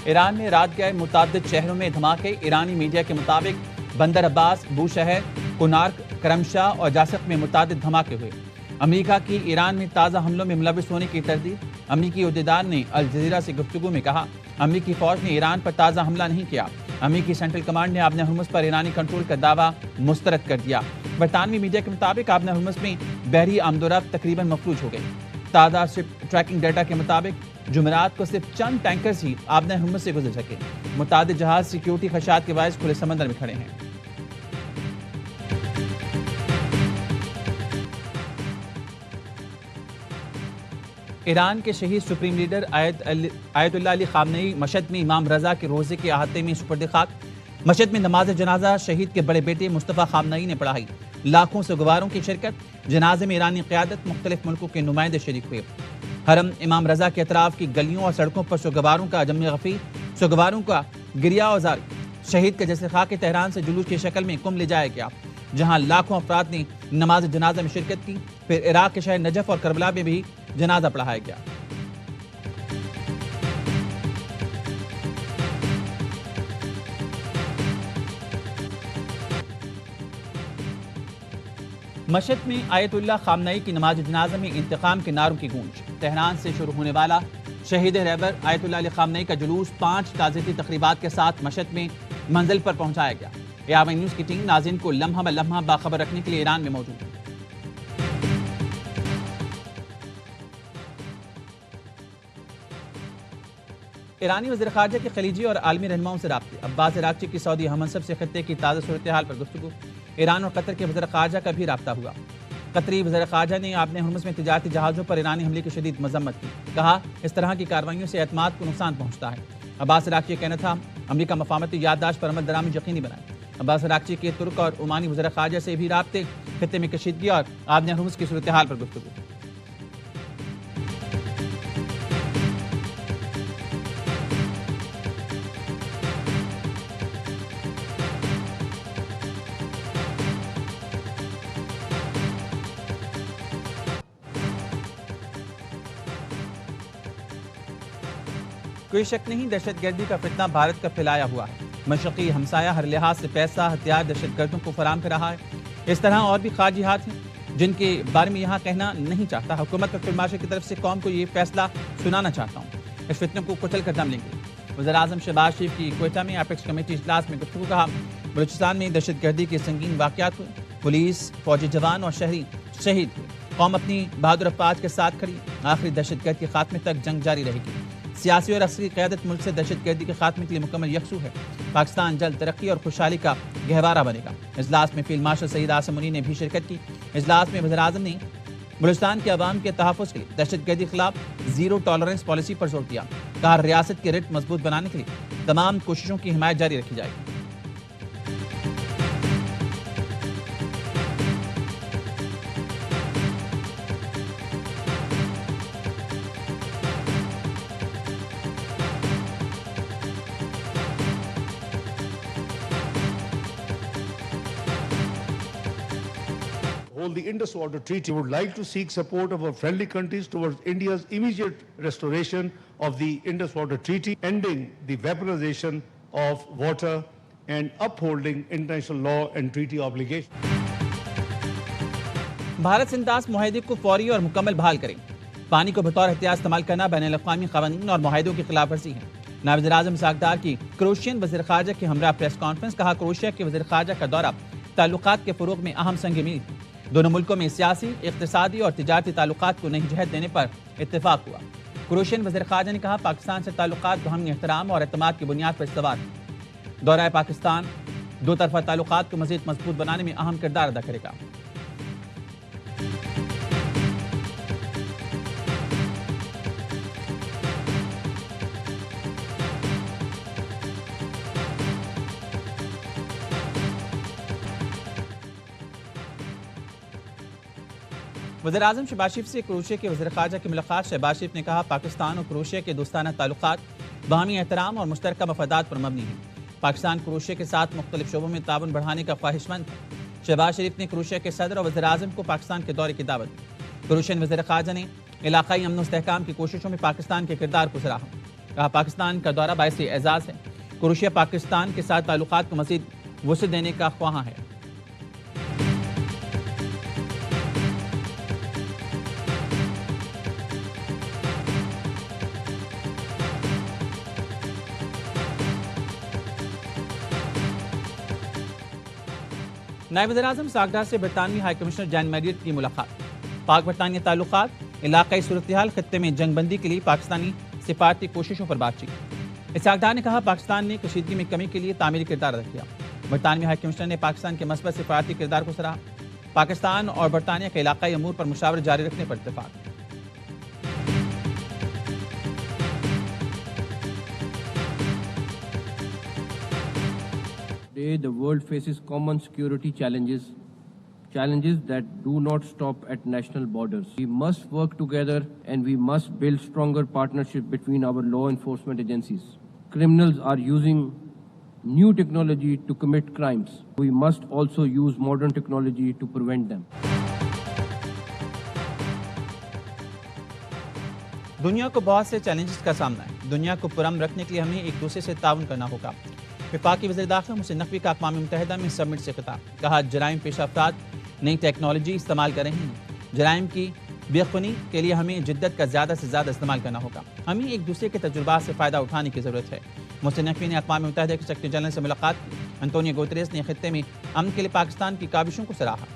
ایران میں رات گئے متعدد شہروں میں دھماکے۔ ایرانی میڈیا کے مطابق بندر عباس، بوشہر، کنارک، کرمشاہ اور جاسق میں متعدد دھماکے ہوئے۔ امریکہ کی ایران میں تازہ حملوں میں ملوث ہونے کی تردید۔ امریکی عہدیدار نے الجزیرہ سے گفتگو میں کہا امریکی فوج نے ایران پر تازہ حملہ نہیں کیا۔ امریکی سینٹرل کمانڈ نے آبِ ہرمز پر ایرانی کنٹرول کا دعویٰ مسترد کر دیا۔ برطانوی میڈیا کے مطابق آبِ ہرمز میں بحری آمد و رفت تقریباً مفلوج ہو گئی۔ تازہ شپ ٹریکنگ ڈیٹا کے مطابق جمعرات کو صرف چند ٹینکرز ہی آبِ ہرمز سے گزر سکے۔ متعدد جہاز سیکیورٹی خدشات کے باعث کھلے سمندر میں کھڑے ہیں۔ ایران کے شہید سپریم لیڈر آیت اللہ علی خامنئی مشہد میں امام رضا کے روزے کے احاطے میں سپرد خاک۔ مشہد میں نماز جنازہ شہید کے بڑے بیٹے مصطفیٰ خامنئی نے پڑھائی۔ لاکھوں سوگواروں کی شرکت۔ جنازے میں ایرانی قیادت، مختلف ملکوں کے نمائندے شریک ہوئے۔ حرم امام رضا کے اطراف کی گلیوں اور سڑکوں پر سوگواروں کا جم غفیر، سوگواروں کا گریہ وزاری۔ شہید کا جسد خاک تہران سے جلوس کی شکل میں قم لے جایا گیا، جہاں لاکھوں افراد نے نماز جنازہ میں شرکت کی۔ پھر عراق کے شہر نجف اور کربلا میں بھی جنازہ پڑھایا گیا۔ مشہد میں آیت اللہ خامنئی کی نماز جنازہ میں انتقام کے نعروں کی گونج۔ تہران سے شروع ہونے والا شہید رہبر آیت اللہ علی خامنئی کا جلوس 5 تعزیتی تقریبات کے ساتھ مشہد میں منزل پر پہنچایا گیا۔ ARI نیوز کی ٹیم ناظرین کو لمحہ بہ لمحہ باخبر رکھنے کے لیے ایران میں موجود ہے۔ ایرانی وزیر خارجہ کے خلیجی اور عالمی رہنماؤں سے رابطے۔ عباس عراقچی کی سعودی ہم منصب سے خطے کی تازہ صورتحال پر گفتگو۔ ایران اور قطر کے وزیر خارجہ کا بھی رابطہ ہوا۔ قطری وزیر خارجہ نے آبِ ہرمز میں تجارتی جہازوں پر ایرانی حملے کی شدید مذمت کی۔ کہا اس طرح کی کارروائیوں سے اعتماد کو نقصان پہنچتا ہے۔ عباس عراقچی کا کہنا تھا امریکہ مفاہمتی یادداشت پر عمل درآمد یقینی بنائے۔ عباس عراقچی کے ترک اور عمانی وزیر خارجہ سے بھی رابطے، خطے میں کشیدگی اور آبِ ہرمز کی صورتحال پر گفتگو۔ کوئی شک نہیں دہشت گردی کا فتنہ بھارت کا پھیلایا ہوا ہے۔ مشرقی ہمسایہ ہر لحاظ سے پیسہ، ہتھیار دہشت گردوں کو فراہم کر رہا ہے۔ اس طرح اور بھی خارجی ہاتھ ہیں جن کے بارے میں یہاں کہنا نہیں چاہتا۔ حکومت اور فیلڈ مارشل کی طرف سے قوم کو یہ فیصلہ سنانا چاہتا ہوں، اس فتنے کو کچل کر دم لیں گے۔ وزیر اعظم شہباز شریف کی کوئٹہ میں اپیکس کمیٹی اجلاس میں گفتگو۔ کہا بلوچستان میں دہشت گردی کے سنگین واقعات ہوئے، پولیس، فوجی جوان اور شہری شہید ہوئے۔ قوم اپنی بہادر افواج کے ساتھ کھڑی، آخری دہشت گرد کے خاتمے تک جنگ جاری رہے گی۔ سیاسی اور عسکری قیادت ملک سے دہشت گردی کے خاتمے کے لیے مکمل یکسو ہے۔ پاکستان جلد ترقی اور خوشحالی کا گہوارہ بنے گا۔ اجلاس میں فیلڈ مارشل سعید عاصم منی نے بھی شرکت کی۔ اجلاس میں وزیر اعظم نے بلوچستان کے عوام کے تحفظ کے لیے دہشت گردی کے خلاف زیرو ٹالرنس پالیسی پر زور دیا۔ کہا ریاست کی رٹ مضبوط بنانے کے لیے تمام کوششوں کی حمایت جاری رکھی جائے گی۔ The Indus Water Treaty would like to seek support of our friendly countries towards India's immediate restoration of the Indus Water Treaty, ending the weaponization of water and upholding international law and treaty obligations. Bharat سنداس معاہدے کو فوری اور مکمل بحال کریں۔ پانی کو بطور احتیاط استعمال کرنا بین الاقوامی قوانین اور معاہدوں کی خلاف ورزی ہے۔ نائب وزیر اعظم اسحاق ڈار کی کروشین وزیر خارجہ کے ہمراہ پریس کانفرنس۔ کہا کروشیا کے وزیر خارجہ کا دورہ تعلقات کے فروغ میں اہم سنگ میل ہے۔ دونوں ملکوں میں سیاسی، اقتصادی اور تجارتی تعلقات کو نئی جہت دینے پر اتفاق ہوا۔ کروشین وزیر خارجہ نے کہا پاکستان سے تعلقات باہمی احترام اور اعتماد کی بنیاد پر استوار ہیں۔ دورہ پاکستان دو طرفہ تعلقات کو مزید مضبوط بنانے میں اہم کردار ادا کرے گا۔ وزیر اعظم شہباز شریف سے کروشیا کے وزیر خارجہ کی ملاقات۔ شہباز شریف نے کہا پاکستان اور کروشیا کے دوستانہ تعلقات باہمی احترام اور مشترکہ مفادات پر مبنی ہیں۔ پاکستان کروشیا کے ساتھ مختلف شعبوں میں تعاون بڑھانے کا خواہش مند ہے۔ شہباز شریف نے کروشیا کے صدر اور وزیر اعظم کو پاکستان کے دورے کی دعوت دی۔ کروشین وزیر خارجہ نے علاقائی امن و استحکام کی کوششوں میں پاکستان کے کردار کو سراہا۔ کہا پاکستان کا دورہ باعث اعزاز ہے، کروشیا پاکستان کے ساتھ تعلقات کو مزید وسعت دینے کا خواہاں ہے۔ نائب وزیر اعظم ساگدار سے برطانوی ہائی کمشنر جان میریٹ کی ملاقات۔ پاک برطانیہ تعلقات، علاقائی صورتحال، خطے میں جنگ بندی کے لیے پاکستانی سفارتی کوششوں پر بات چیت۔ ساگدار نے کہا پاکستان نے کشیدگی میں کمی کے لیے تعمیری کردار ادا کیا۔ برطانوی ہائی کمشنر نے پاکستان کے مثبت سفارتی کردار کو سراہا۔ پاکستان اور برطانیہ کے علاقائی امور پر مشاورت جاری رکھنے پر اتفاق۔ Today, the world faces common security challenges that do not stop at national borders. We must work together and we must build stronger partnership between our law enforcement agencies. Criminals are using new technology to commit crimes. We must also use modern technology to prevent them. دنیا کو بہت سے challenges کا سامنا ہے۔ دنیا کو پرامن رکھنے کے لیے ہمیں ایک دوسرے سے تعاون کرنا ہوگا۔ وفاقی وزیر داخلہ محسن نقوی کا اقوام متحدہ میں سمٹ سے خطاب۔ کہا جرائم پیشہ افراد نئی ٹیکنالوجی استعمال کر رہے ہیں۔ جرائم کی بے خونی کے لیے ہمیں جدت کا زیادہ سے زیادہ استعمال کرنا ہوگا۔ ہمیں ایک دوسرے کے تجربات سے فائدہ اٹھانے کی ضرورت ہے۔ محسن نقوی نے اقوام متحدہ کے سیکرٹری جنرل سے ملاقات کی۔ انتونیو گوتریس نے خطے میں امن کے لیے پاکستان کی کاوشوں کو سراہا۔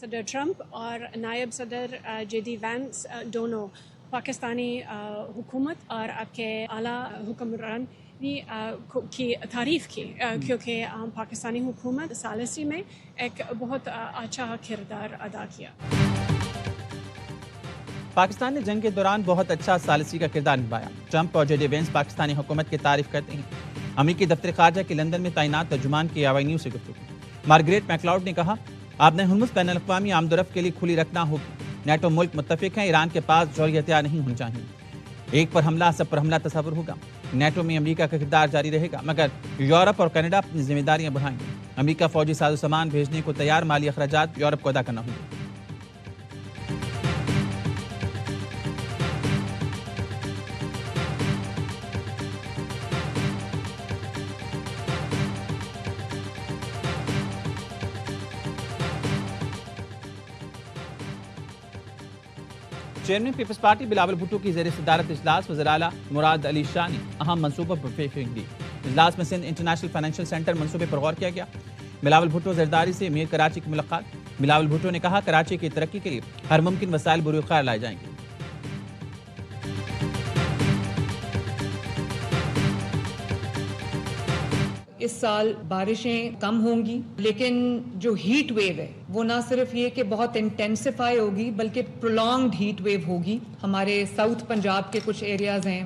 صدر ٹرمپ اور نائب صدر جے ڈی وینس دونوں پاکستانی حکومت اور آپ کے اعلیٰ حکمران کی تعریف کی، کیونکہ پاکستانی حکومت ثالثی میں ایک بہت اچھا کردار ادا کیا۔ پاکستان نے جنگ کے دوران بہت اچھا ثالثی کا کردار نبھایا۔ ٹرمپ اور جے ڈی وینس پاکستانی حکومت کی تعریف کرتے ہیں۔ امریکی دفتر خارجہ کے لندن میں تعینات ترجمان کی آوائی نیوز سے گفتگو۔ مارگریٹ میکلاؤڈ نے کہا آپ نے ہرمز بین الاقوامی آمد و رفت کے لیے کھلی رکھنا ہوگی۔ نیٹو ملک متفق ہیں، ایران کے پاس جوہری ہتھیار نہیں ہونے چاہیے۔ ایک پر حملہ سب پر حملہ تصور ہوگا۔ نیٹو میں امریکہ کا کردار جاری رہے گا، مگر یورپ اور کینیڈا اپنی ذمہ داریاں بڑھائیں گے۔ امریکہ فوجی ساز و سامان بھیجنے کو تیار، مالی اخراجات یورپ کو ادا کرنا ہوں گے۔ Chairman Peoples Party Bilawal Bhutto کی زیر صدارت اجلاس، وزیر اعلیٰ مراد علی شاہ نے اہم منصوبوں پر بریفنگ دی۔ اجلاس میں سندھ انٹرنیشنل فائنینشیل سینٹر منصوبے پر غور کیا گیا۔ بلاول بھٹو زرداری سے امیر کراچی کی ملاقات۔ بلاول بھٹو نے کہا کراچی کی ترقی کے لیے ہر ممکن وسائل بروئے کار لائے جائیں گے۔ اس سال بارشیں کم ہوں گی، لیکن جو ہیٹ ویو ہے وہ نہ صرف یہ کہ بہت انٹینسیفائی ہوگی بلکہ پرولونگڈ ہیٹ ویو ہوگی۔ ہمارے ساؤتھ پنجاب کے کچھ ایریاز ہیں،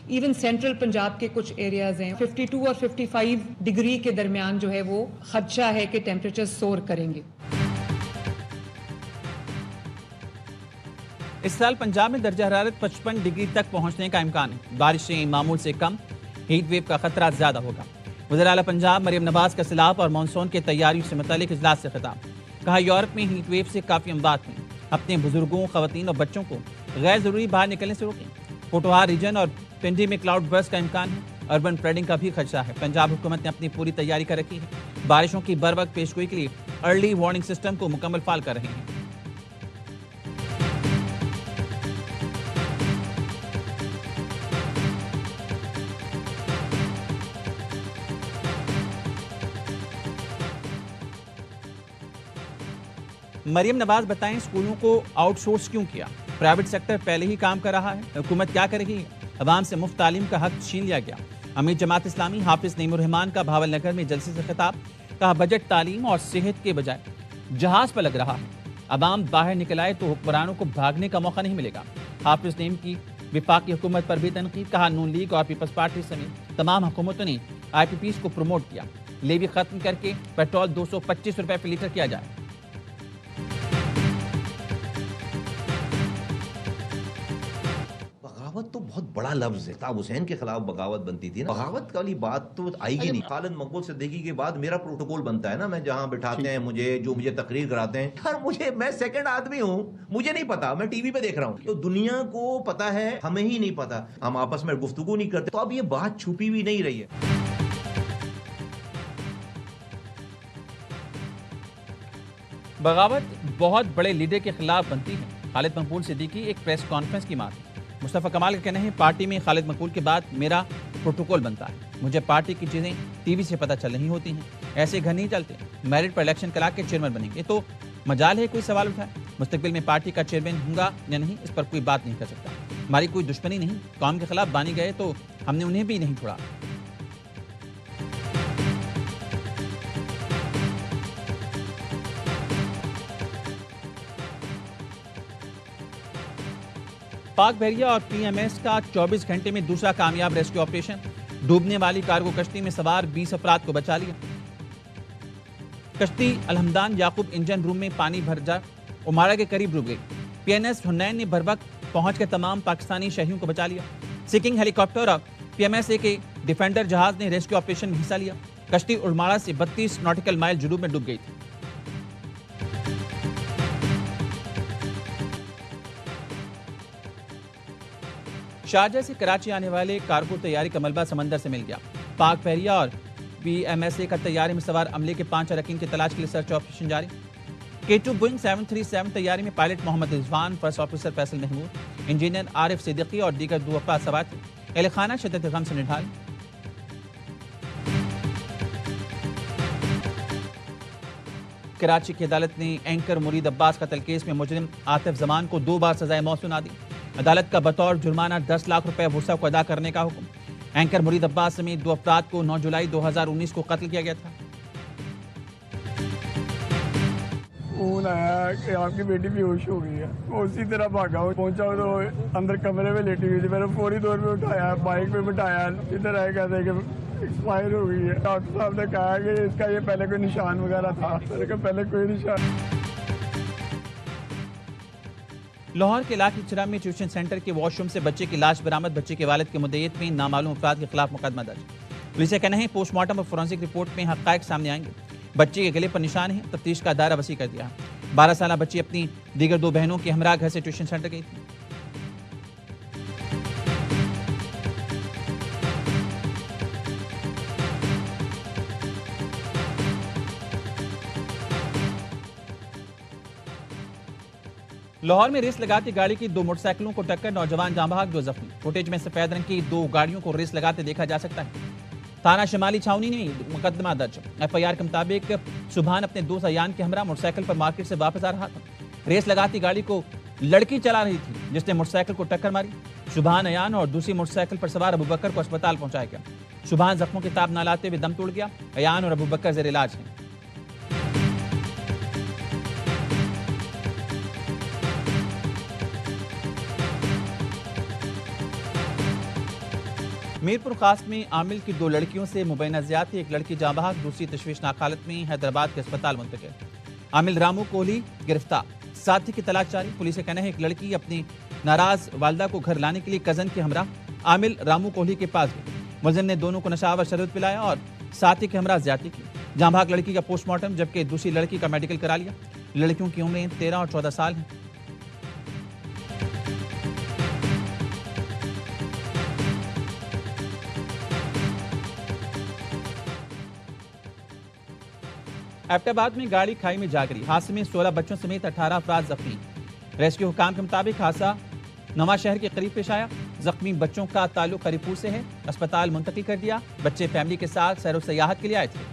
ایون سینٹرل پنجاب کے کچھ ایریاز ہیں، 52 اور 55 ڈگری کے درمیان جو ہے وہ خدشہ ہے کہ ٹیمپریچر سور کریں گے۔ اس سال پنجاب میں درجہ حرارت 55 ڈگری تک پہنچنے کا امکان ہے۔ بارشیں معمول سے کم، ہیٹ ویو کا خطرہ زیادہ ہوگا۔ وزیر اعلیٰ پنجاب مریم نواز کا سیلاب اور مانسون کے تیاریوں سے متعلق اجلاس سے خطاب۔ کہا یورپ میں ہیٹ ویو سے کافی اموات ہوئی، اپنے بزرگوں، خواتین اور بچوں کو غیر ضروری باہر نکلنے سے روکیں۔ پوٹوہار ریجن اور پنڈی میں کلاؤڈ برسٹ کا امکان ہے، اربن فلڈنگ کا بھی خدشہ ہے۔ پنجاب حکومت نے اپنی پوری تیاری کر رکھی ہے، بارشوں کی بر وقت پیشگوئی کے لیے ارلی وارننگ سسٹم کو مکمل فعال کر رہے ہیں۔ مریم نواز بتائیں اسکولوں کو آؤٹ سورس کیوں کیا؟ پرائیویٹ سیکٹر پہلے ہی کام کر رہا ہے، حکومت کیا کرے گی؟ عوام سے مفت تعلیم کا حق چھین لیا گیا۔ امیر جماعت اسلامی حافظ نعیم الرحمان کا بھاول نگر میں جلسے سے خطاب۔ کہا بجٹ تعلیم اور صحت کے بجائے جہاز پر لگ رہا ہے، عوام باہر نکل آئے تو حکمرانوں کو بھاگنے کا موقع نہیں ملے گا۔ حافظ نعیم کی وفاقی حکومت پر بھی تنقید۔ کہا نون لیگ اور پیپلز پارٹی سمیت تمام حکومتوں نے آئی پی پیز کو پروموٹ کیا، لیوی ختم کر کے پیٹرول 225 روپے فی لیٹر کیا جائے۔ بغاوت تو بہت بڑا لفظ ہے. صاحب حسین کے خلاف بغاوت بنتی تھی نا, بغاوت والی بات تو آئی گی نہیں. خالد مقبول صدیقی کے بعد میرا پروٹوکول بنتا ہے نا, میں جہاں بٹھاتے ہیں مجھے تقریر کراتے ہیں, یار میں سیکنڈ آدمی ہوں, مجھے نہیں پتا, میں ٹی وی پہ دیکھ رہا ہوں. تو دنیا کو پتا ہے, ہمیں ہی نہیں پتا, ہم آپس میں گفتگو نہیں کرتے. تو اب یہ بات چھپی ہوئی نہیں رہی ہے. بغاوت بہت بڑے لیڈر کے خلاف بنتی ہے. خالد مقبول صدیقی ایک پریس کانفرنس کی ماں تھی. مصطفیٰ کمال کا کہنا ہے پارٹی میں خالد مقبول کے بعد میرا پروٹوکول بنتا ہے, مجھے پارٹی کی چیزیں ٹی وی سے پتہ چل رہی ہوتی ہیں, ایسے گھر نہیں چلتے. میرٹ پر الیکشن کرا کے چیئرمین بنیں گے تو مجال ہے کوئی سوال اٹھائے. مستقبل میں پارٹی کا چیئرمین ہوں گا یا نہیں اس پر کوئی بات نہیں کر سکتا. ہماری کوئی دشمنی نہیں, قوم کے خلاف بانی گئے تو ہم نے انہیں بھی نہیں چھوڑا. پاک بحریہ اور پی ایم ایس کا 24 گھنٹے میں دوسرا کامیاب ریسکیو آپریشن. ڈوبنے والی کارگو کشتی میں سوار 20 افراد کو بچا لیا. کشتی الحمدان یعقوب انجن روم میں پانی بھر جا امارا کے قریب ڈوب گئی. پی این ایس حنین نے بروقت پہنچ کر تمام پاکستانی شہریوں کو بچا لیا. سیکنگ ہیلی کاپٹر اور پی ایم ایس اے کے ڈیفینڈر جہاز نے ریسکیو آپریشن میں حصہ لیا. کشتی ارماڑا سے 32 ناٹیکل مائل جنوب میں ڈوب گئی تھی. شارجہ سے کراچی آنے والے کارگو طیارے کا ملبہ سمندر سے مل گیا. پاک بحریہ اور پی ایم ایس اے کا طیارے میں سوار عملے کے 5 اراکین کی تلاش کے لیے سرچ آپریشن جاری. K2 بوئنگ 737 طیارے میں pilot Muhammad Rizwan, first officer Faisal Mahmood, engineer Arif Siddiqui اور دیگر 2 افراد سوار تھے. اہل خانہ شدت غم سے نڈھال. کراچی کی عدالت نے اینکر مرید عباس قتل کیس میں مجرم عاطف زمان کو 2 بار سزائے موت سنا دی. عدالت کا بطور جرمانہ 10 لاکھ روپے وسعہ کو ادا کرنے کا حکم. اینکر مرید عباس سمیت 2 افراد کو 9 جولائی 2019 کو قتل کیا گیا تھا. فون آیا کہ آپ کی بیٹی بے ہوش ہو گئی ہے. وہ اسی طرح بھاگا, پہنچا تو اندر کمرے میں لیٹی ہوئی تھی. میں نے فوری طور پہ اٹھایا, بائک پہ بٹھایا, ادھر آئے کہتے کہ ایکسپائر ہو گئی ہے. ڈاکٹر صاحب نے کہا کہ اس کا یہ پہلے کوئی نشان وغیرہ تھا. میں نے کہا پہلے کوئی نشان. لاہور کے علاقے چرا میں ٹیوشن سینٹر کے واش روم سے بچے کی لاش برآمد. بچے کے والد کے مدعیت میں نامعلوم افراد کے خلاف مقدمہ درج. پولیس کا کہنا ہے پوسٹ مارٹم اور فورینسک رپورٹ میں حقائق سامنے آئیں گے. بچے کے گلے پر نشان ہے, تفتیش کا دائرہ وسیع کر دیا. 12 سالہ بچی اپنی دیگر 2 بہنوں کے ہمراہ گھر سے ٹیوشن سینٹر گئی تھی. لاہور میں ریس لگاتی گاڑی کی 2 موٹر سائیکلوں کو ٹکر, نوجوان جاں بحق 2 زخمی. فوٹیج میں سفید رنگ کی 2 گاڑیوں کو ریس لگاتے دیکھا جا سکتا ہے. تھانہ شمالی چھاونی نے مقدمہ درج. ایف آئی آر کے مطابق سبحان اپنے 2 ایان کے ہمراہ موٹر سائیکل پر مارکیٹ سے واپس آ رہا تھا. ریس لگاتی گاڑی کو لڑکی چلا رہی تھی جس نے موٹر سائیکل کو ٹکر ماری. سبحان ایان اور دوسری موٹر سائیکل پر سوار ابو بکر کو اسپتال پہنچایا گیا. سبحان زخموں کی تاب نہ لاتے ہوئے دم توڑ گیا. ایان اور ابو بکر زیر علاج ہیں. میرپور خاص میں عامل کی 2 لڑکیوں سے مبینہ زیادتی. ایک لڑکی جاں بحق, دوسری تشویشناک حالت میں حیدرآباد کے اسپتال منتقل. عامل رامو کوہلی گرفتار, ساتھی کی تلاش جاری. پولیس کا کہنا ہے ایک لڑکی اپنی ناراض والدہ کو گھر لانے کے لیے کزن کے ہمراہ عامل رامو کوہلی کے پاس گئی. ملزم نے دونوں کو نشہ آور شربت پلایا اور ساتھی کے ہمراہ زیادتی کی. جاں بحق لڑکی کا پوسٹ مارٹم جبکہ دوسری لڑکی کا میڈیکل کرا لیا. لڑکیوں کی عمریں 13 اور 14 سال ہیں. ایبٹ آباد میں گاڑی کھائی میں جا گری. حادثے میں 16 بچوں سمیت 18 افراد زخمی. ریسکیو حکام کے مطابق حادثہ نواں شہر کے قریب پیش آیا. زخمی بچوں کا تعلق ہری پور سے ہے. اسپتال منتقل کر دیا. بچے فیملی کے ساتھ سیر و سیاحت کے لیے آئے تھے.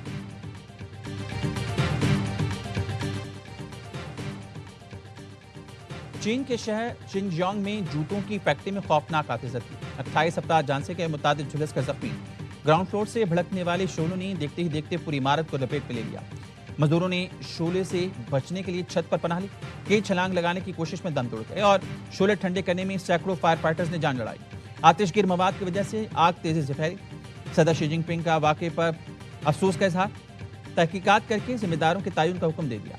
چین کے شہر شنجیانگ میں جوتوں کی فیکٹری میں خوفناک حادثہ ہوئی. 28 افراد جان سے گئے, متعدد جھلس کر زخمی. گراؤنڈ فلور سے بھڑکنے والے شعلوں نے دیکھتے ہی دیکھتے پوری عمارت کو لپیٹ میں لے لیا. مزدوروں نے شعلے سے بچنے کے لیے چھت پر پناہ لی. کئی چھلانگ لگانے کی کوشش میں دم توڑ گئے اور شعلے ٹھنڈے کرنے میں سینکڑوں فائر فائٹرز نے جان لڑائی. آتش گیر مواد کی وجہ سے آگ تیزی سے پھیلی. صدر شی جن پنگ کا واقعے پر افسوس کا اظہار. تحقیقات کر کے ذمہ داروں کے تعین کا حکم دے دیا.